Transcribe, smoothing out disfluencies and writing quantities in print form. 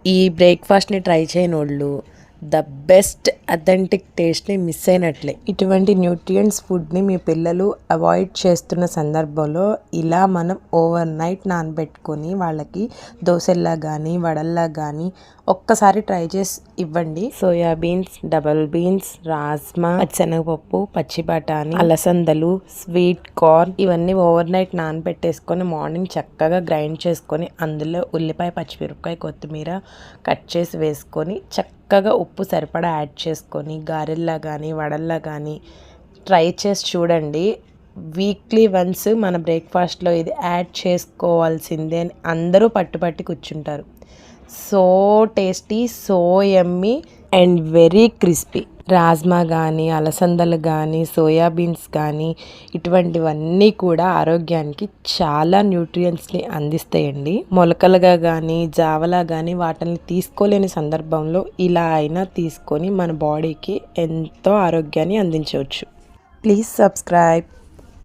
ఈ బ్రేక్ఫాస్ట్ని try చేయనోళ్ళు the best authentic టేస్ట్ని miss అయినట్లే. ఇటువంటి న్యూట్రియంట్స్ ఫుడ్ని మీ పిల్లలు అవాయిడ్ చేస్తున్న సందర్భంలో ఇలా మనం ఓవర్ నైట్ నానబెట్టుకొని వాళ్ళకి దోశల్లా కానీ వడల్లా కానీ ఒక్కసారి ట్రై చేసి ఇవ్వండి. సోయాబీన్స్, డబల్ బీన్స్, రాజ్మా, పచ్చెనగపప్పు, పచ్చి బఠానీ, అలసందలు, స్వీట్ కార్న్ ఇవన్నీ ఓవర్ నైట్ నానబెట్టేసుకొని మార్నింగ్ చక్కగా గ్రైండ్ చేసుకొని అందులో ఉల్లిపాయ, పచ్చిమిరపకాయ, కొత్తిమీర కట్ చేసి వేసుకొని చక్కగా ఉప్పు సరిపడా యాడ్ చేసుకొని గారెల్లా కానీ వడల్లా కానీ ట్రై చేసి చూడండి. వీక్లీ వన్స్ మన బ్రేక్ఫాస్ట్లో ఇది యాడ్ చేసుకోవాల్సిందే అని అందరూ పట్టుపట్టి కూర్చుంటారు. So tasty, so yummy and very crispy. Rajma కానీ, అలసందలు కానీ, సోయాబీన్స్ కానీ ఇటువంటివన్నీ కూడా ఆరోగ్యానికి చాలా న్యూట్రియంట్స్ని అందిస్తాయండి. మొలకలుగా కానీ జావలా కానీ వాటిని తీసుకోలేని సందర్భంలో ఇలా అయినా తీసుకొని మన బాడీకి ఎంతో ఆరోగ్యాన్ని అందించవచ్చు. Please subscribe.